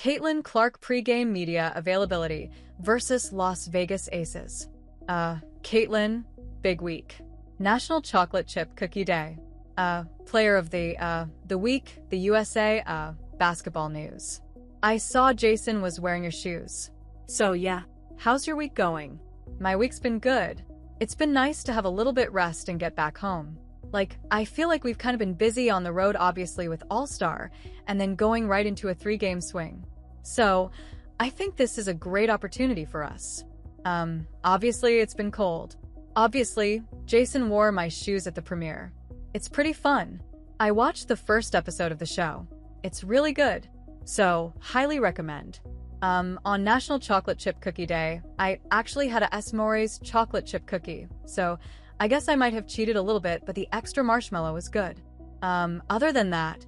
Caitlin Clark pregame media availability versus Las Vegas Aces. Caitlin, big week. National Chocolate Chip Cookie Day. Player of the week, the USA, basketball news. I saw Jason was wearing your shoes. So yeah, How's your week going? My week's been good. It's been nice to have a little bit rest and get back home. I feel like we've kind of been busy on the road obviously with All-Star, and then going right into a 3-game swing. So, I think this is a great opportunity for us. Obviously it's been cold. Obviously, Jason wore my shoes at the premiere. It's pretty fun. I watched the first episode of the show. It's really good. So, highly recommend. On National Chocolate Chip Cookie Day, I actually had a S'mores chocolate chip cookie, so I guess I might have cheated a little bit, but the extra marshmallow was good. Other than that,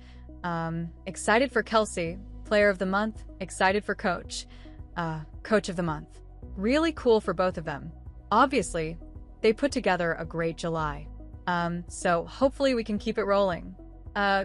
excited for Kelsey, Player of the Month, excited for Coach of the Month. Really cool for both of them. Obviously, they put together a great July. So hopefully we can keep it rolling.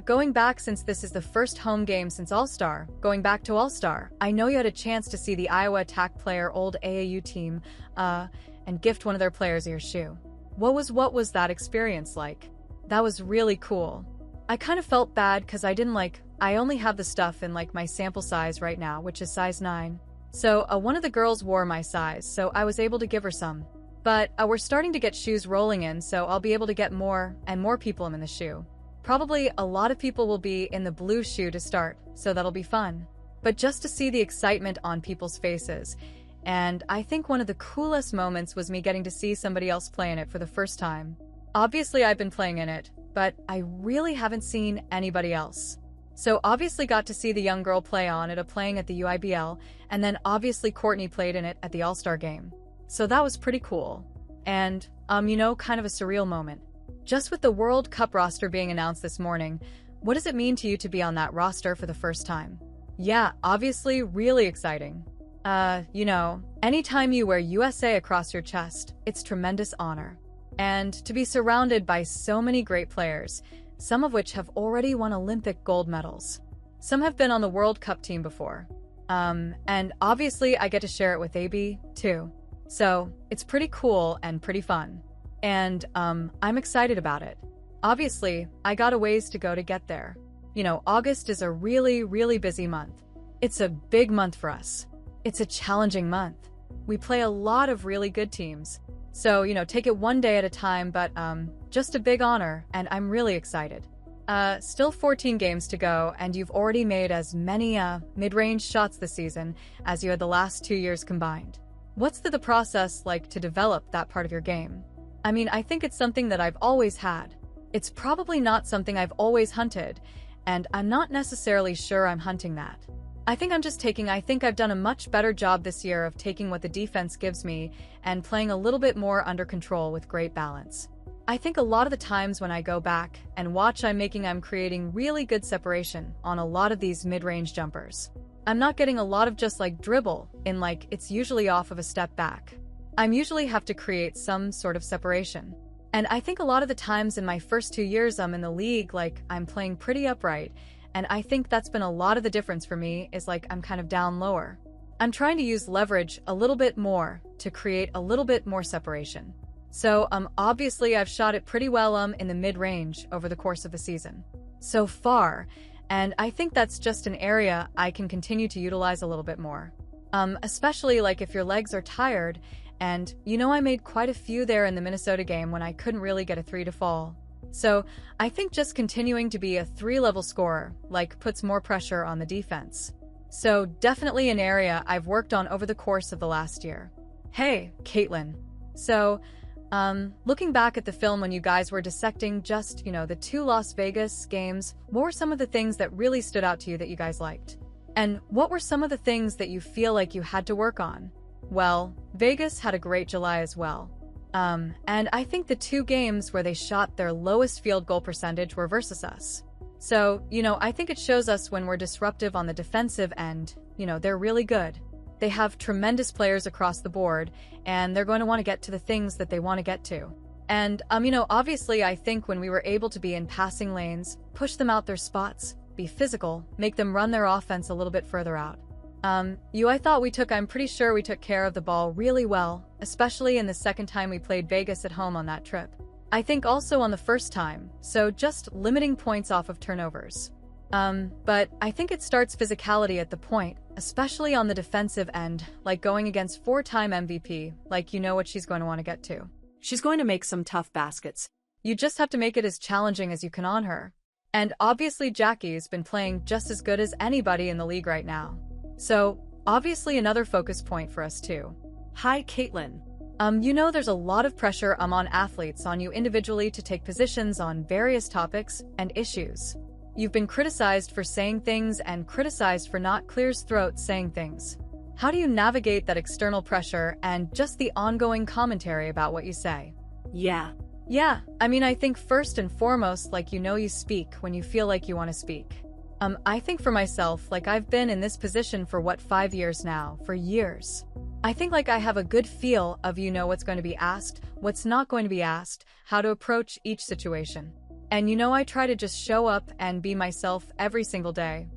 Going back, since this is the first home game since All-Star, going back to All-Star, I know you had a chance to see the Iowa Attack player old AAU team, and gift one of their players your shoe. What was that experience like? That was really cool. I kind of felt bad because I only have the stuff in my sample size right now, which is size 9. So one of the girls wore my size, so I was able to give her some. But we're starting to get shoes rolling in, so I'll be able to get more and more people in the shoe. Probably a lot of people will be in the blue shoe to start, so that'll be fun. But just to see the excitement on people's faces, and I think one of the coolest moments was me getting to see somebody else play in it for the first time. Obviously I've been playing in it, but I really haven't seen anybody else. So obviously got to see the young girl play on it, playing at the UIBL, and then obviously Courtney played in it at the All-Star game. So that was pretty cool. And, kind of a surreal moment. Just with the World Cup roster being announced this morning, what does it mean to you to be on that roster for the first time? Yeah, obviously really exciting. Anytime you wear USA across your chest, it's tremendous honor. And to be surrounded by so many great players, some of which have already won Olympic gold medals. Some have been on the World Cup team before. And obviously I get to share it with AB, too. So, it's pretty cool and pretty fun. And, I'm excited about it. Obviously, I got a ways to go to get there. August is a really, really busy month. It's a big month for us. It's a challenging month. We play a lot of really good teams. So, take it one day at a time, but, just a big honor, and I'm really excited. Still 14 games to go, and you've already made as many, mid-range shots this season as you had the last 2 years combined. What's the process like to develop that part of your game? I think it's something that I've always had. It's probably not something I've always hunted, and I'm not necessarily sure I'm hunting that. I think I've done a much better job this year of taking what the defense gives me and playing a little bit more under control with great balance. I think a lot of the times when I go back and watch, I'm creating really good separation on a lot of these mid-range jumpers. I'm not getting a lot of just dribble in it's usually off of a step back. I usually have to create some sort of separation. And I think a lot of the times in my first 2 years I'm in the league, I'm playing pretty upright, and I think that's been a lot of the difference for me is I'm kind of down lower. I'm trying to use leverage a little bit more to create a little bit more separation. So obviously I've shot it pretty well in the mid-range over the course of the season so far, and I think that's just an area I can continue to utilize a little bit more. Especially if your legs are tired. And, I made quite a few there in the Minnesota game when I couldn't really get a 3 to fall. So, I think just continuing to be a 3-level scorer, puts more pressure on the defense. So, definitely an area I've worked on over the course of the last year. Hey, Caitlin. So, looking back at the film when you guys were dissecting just, the 2 Las Vegas games, what were some of the things that really stood out to you that you guys liked? And what were some of the things that you feel like you had to work on? Well, Vegas had a great July as well. And I think the 2 games where they shot their lowest field goal percentage were versus us. So, I think it shows us when we're disruptive on the defensive end, they're really good. They have tremendous players across the board, and they're going to want to get to the things that they want to get to. And, obviously I think when we were able to be in passing lanes, push them out their spots, be physical, make them run their offense a little bit further out. I'm pretty sure we took care of the ball really well, especially in the second time we played Vegas at home on that trip. I think also on the first time, so just limiting points off of turnovers. But I think it starts physicality at the point, especially on the defensive end, like going against four-time MVP, like you know what she's going to want to get to. She's going to make some tough baskets. You just have to make it as challenging as you can on her. And obviously Jackie's been playing just as good as anybody in the league right now. So, obviously another focus point for us too. Hi, Caitlin. There's a lot of pressure on athletes on you individually to take positions on various topics and issues. You've been criticized for saying things and criticized for not clear's throat saying things. How do you navigate that external pressure and just the ongoing commentary about what you say? Yeah, I think first and foremost, you speak when you feel like you want to speak. I think for myself, I've been in this position for 5 years now, for years. I think I have a good feel of what's going to be asked, what's not going to be asked, how to approach each situation. And I try to just show up and be myself every single day,